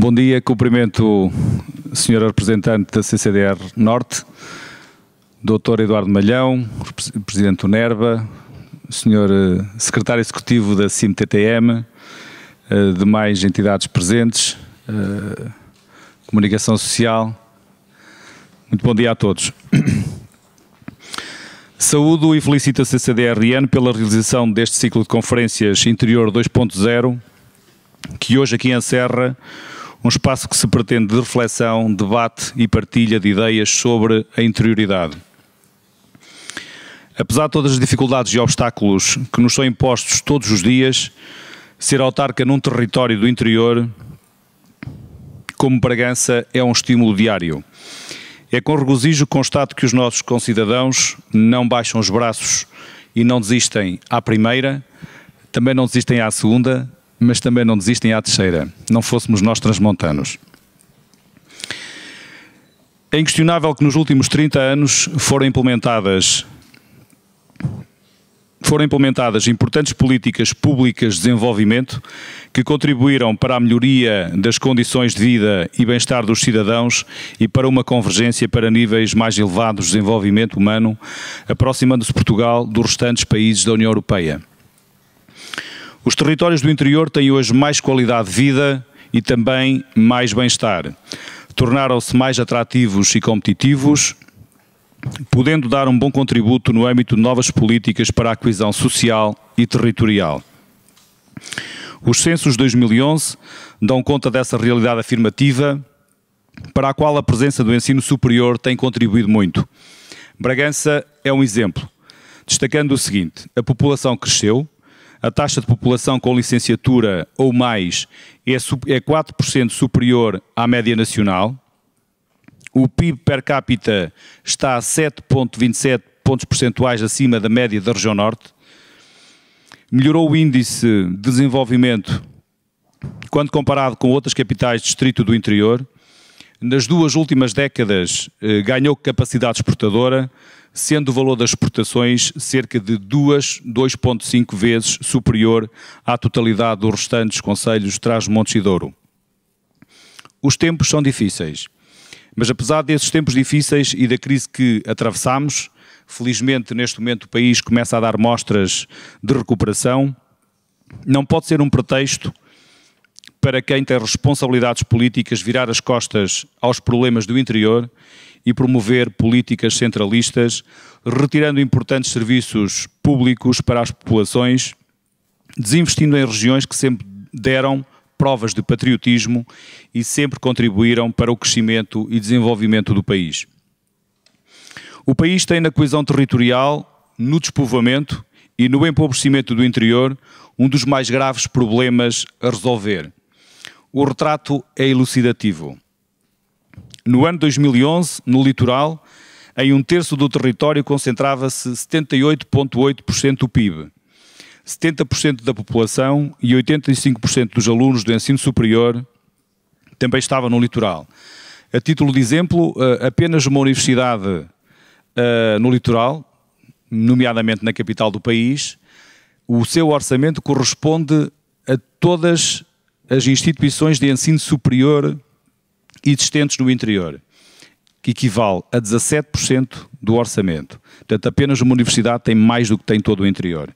Bom dia, cumprimento o Sr. Representante da CCDR Norte, Dr. Eduardo Malhão, Presidente do NERBA, Sr. Secretário Executivo da CIMTTM, demais entidades presentes, comunicação social. Muito bom dia a todos. Saúdo e felicito a CCDRN pela realização deste ciclo de conferências Interior 2.0, que hoje aqui encerra um espaço que se pretende de reflexão, debate e partilha de ideias sobre a interioridade. Apesar de todas as dificuldades e obstáculos que nos são impostos todos os dias, ser autarca num território do interior, como Bragança, é um estímulo diário. É com regozijo que constato que os nossos concidadãos não baixam os braços e não desistem à primeira, também não desistem à segunda, mas também não desistem à terceira, não fôssemos nós transmontanos. É inquestionável que nos últimos 30 anos foram implementadas importantes políticas públicas de desenvolvimento que contribuíram para a melhoria das condições de vida e bem-estar dos cidadãos e para uma convergência para níveis mais elevados de desenvolvimento humano, aproximando-se Portugal dos restantes países da União Europeia. Os territórios do interior têm hoje mais qualidade de vida e também mais bem-estar. Tornaram-se mais atrativos e competitivos, podendo dar um bom contributo no âmbito de novas políticas para a coesão social e territorial. Os censos de 2011 dão conta dessa realidade afirmativa, para a qual a presença do ensino superior tem contribuído muito. Bragança é um exemplo, destacando o seguinte: a população cresceu, a taxa de população com licenciatura ou mais é 4% superior à média nacional, o PIB per capita está a 7,27 pontos percentuais acima da média da região norte, melhorou o índice de desenvolvimento quando comparado com outras capitais de distrito do interior, nas duas últimas décadas ganhou capacidade exportadora, sendo o valor das exportações cerca de 2,5 vezes superior à totalidade dos restantes concelhos de Trás-os-Montes e Douro. Os tempos são difíceis, mas apesar desses tempos difíceis e da crise que atravessamos, felizmente neste momento o país começa a dar mostras de recuperação, não pode ser um pretexto para quem tem responsabilidades políticas virar as costas aos problemas do interior e promover políticas centralistas, retirando importantes serviços públicos para as populações, desinvestindo em regiões que sempre deram provas de patriotismo e sempre contribuíram para o crescimento e desenvolvimento do país. O país tem na coesão territorial, no despovoamento e no empobrecimento do interior um dos mais graves problemas a resolver. O retrato é elucidativo. No ano 2011, no litoral, em um terço do território concentrava-se 78,8% do PIB, 70% da população e 85% dos alunos do ensino superior também estavam no litoral. A título de exemplo, apenas uma universidade no litoral, nomeadamente na capital do país, o seu orçamento corresponde a todas as instituições de ensino superior existentes no interior, que equivale a 17% do orçamento. Portanto, apenas uma universidade tem mais do que tem todo o interior.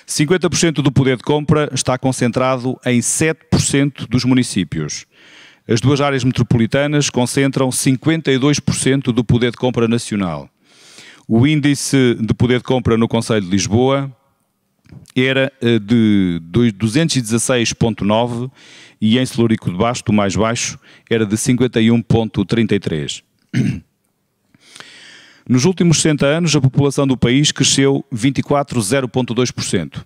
50% do poder de compra está concentrado em 7% dos municípios. As duas áreas metropolitanas concentram 52% do poder de compra nacional. O índice de poder de compra no concelho de Lisboa era de 216,9 e em Celurico de Basto, o mais baixo, era de 51,33. Nos últimos 60 anos, a população do país cresceu 24,0,2%.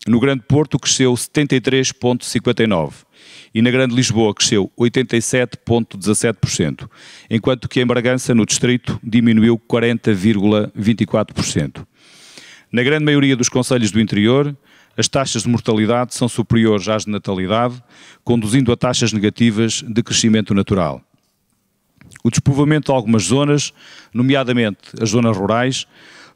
No Grande Porto cresceu 73,59% e na Grande Lisboa cresceu 87,17%, enquanto que em Bragança, no distrito, diminuiu 40,24%. Na grande maioria dos concelhos do interior, as taxas de mortalidade são superiores às de natalidade, conduzindo a taxas negativas de crescimento natural. O despovoamento de algumas zonas, nomeadamente as zonas rurais,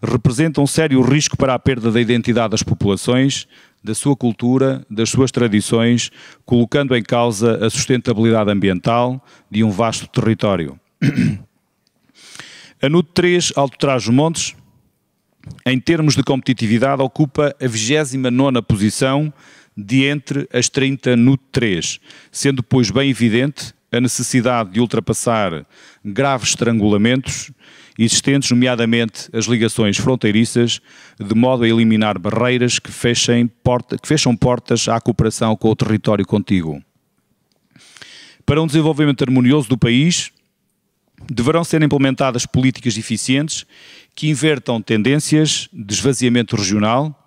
representa um sério risco para a perda da identidade das populações, da sua cultura, das suas tradições, colocando em causa a sustentabilidade ambiental de um vasto território. A NUT 3 Alto Trás-os-Montes, em termos de competitividade, ocupa a 29ª posição de entre as 30 NUT 3, sendo, pois, bem evidente a necessidade de ultrapassar graves estrangulamentos existentes, nomeadamente as ligações fronteiriças, de modo a eliminar barreiras que fecham portas à cooperação com o território contíguo. Para um desenvolvimento harmonioso do país, deverão ser implementadas políticas eficientes que invertam tendências de esvaziamento regional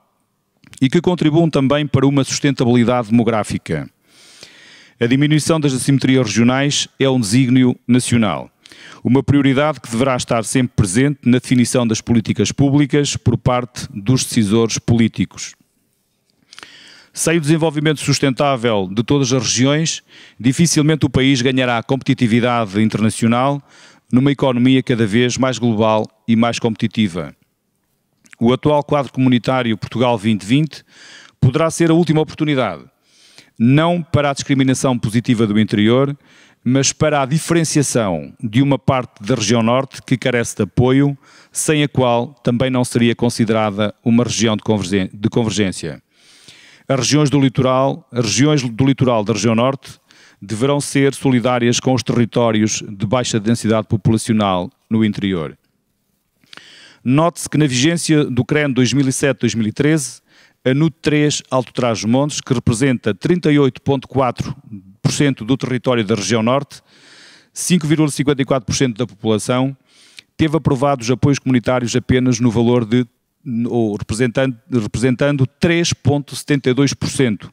e que contribuam também para uma sustentabilidade demográfica. A diminuição das assimetrias regionais é um desígnio nacional, uma prioridade que deverá estar sempre presente na definição das políticas públicas por parte dos decisores políticos. Sem o desenvolvimento sustentável de todas as regiões, dificilmente o país ganhará competitividade internacional numa economia cada vez mais global e mais competitiva. O atual quadro comunitário Portugal 2020 poderá ser a última oportunidade, não para a discriminação positiva do interior, mas para a diferenciação de uma parte da região norte que carece de apoio, sem a qual também não seria considerada uma região de convergência. As regiões do litoral da região norte deverão ser solidárias com os territórios de baixa densidade populacional no interior. Note-se que na vigência do CREN 2007-2013, a NUT 3 Alto Trás-os-Montes, que representa 38,4% do território da região norte, 5,54% da população, teve aprovados apoios comunitários apenas no valor de, representando 3,72%,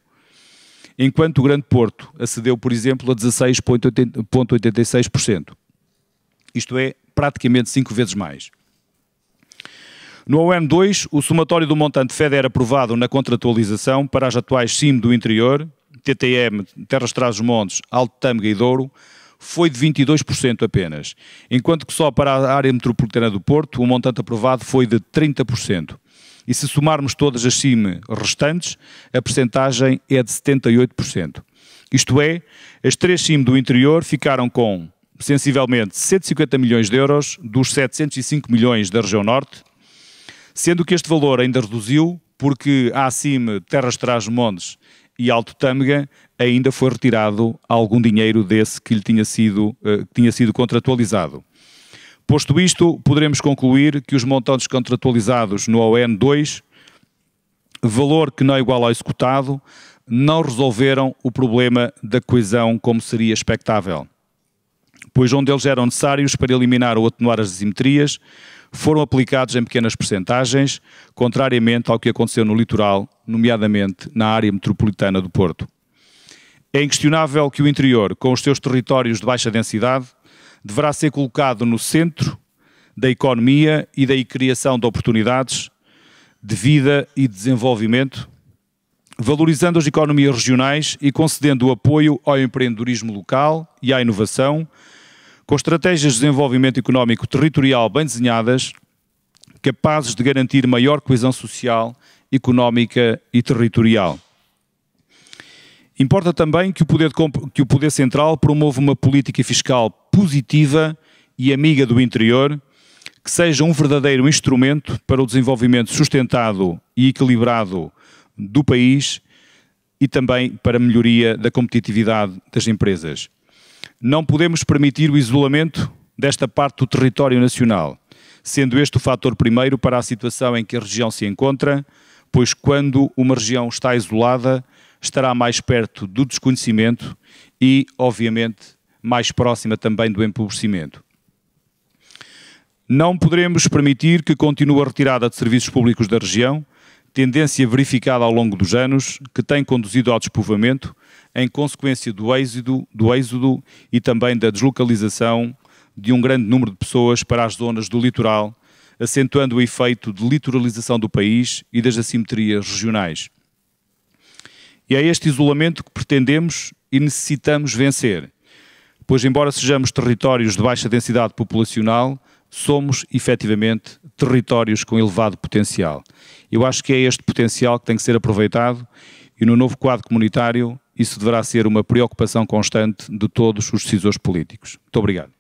enquanto o Grande Porto acedeu, por exemplo, a 16,86%. Isto é, praticamente 5 vezes mais. No ON2, o somatório do montante FEDER aprovado na contratualização para as atuais CIM do interior, TTM, Terras Trás-os-Montes, Alto Tâmega e Douro, foi de 22% apenas, enquanto que só para a área metropolitana do Porto o montante aprovado foi de 30%. E se somarmos todas as CIM restantes, a percentagem é de 78%. Isto é, as 3 CIM do interior ficaram com, sensivelmente, 150 milhões de euros dos 705 milhões da região norte, sendo que este valor ainda reduziu porque a CIM Terras Trás-os-Montes e Alto Tâmega ainda foi retirado algum dinheiro desse que lhe tinha sido contratualizado. Posto isto, poderemos concluir que os montantes contratualizados no ON2, valor que não é igual ao executado, não resolveram o problema da coesão como seria expectável, pois onde eles eram necessários para eliminar ou atenuar as assimetrias, foram aplicados em pequenas percentagens, contrariamente ao que aconteceu no litoral, nomeadamente na área metropolitana do Porto. É inquestionável que o interior, com os seus territórios de baixa densidade, deverá ser colocado no centro da economia e da criação de oportunidades de vida e de desenvolvimento, valorizando as economias regionais e concedendo o apoio ao empreendedorismo local e à inovação, com estratégias de desenvolvimento económico territorial bem desenhadas, capazes de garantir maior coesão social, económica e territorial. Importa também que o Poder Central promova uma política fiscal positiva e amiga do interior, que seja um verdadeiro instrumento para o desenvolvimento sustentado e equilibrado do país e também para a melhoria da competitividade das empresas. Não podemos permitir o isolamento desta parte do território nacional, sendo este o fator primeiro para a situação em que a região se encontra, pois quando uma região está isolada, estará mais perto do desconhecimento e, obviamente, mais próxima também do empobrecimento. Não poderemos permitir que continue a retirada de serviços públicos da região, tendência verificada ao longo dos anos, que tem conduzido ao despovoamento, em consequência do êxodo e também da deslocalização de um grande número de pessoas para as zonas do litoral, acentuando o efeito de litoralização do país e das assimetrias regionais. E é este isolamento que pretendemos e necessitamos vencer, pois embora sejamos territórios de baixa densidade populacional, somos, efetivamente, territórios com elevado potencial. Eu acho que é este potencial que tem que ser aproveitado e no novo quadro comunitário isso deverá ser uma preocupação constante de todos os decisores políticos. Muito obrigado.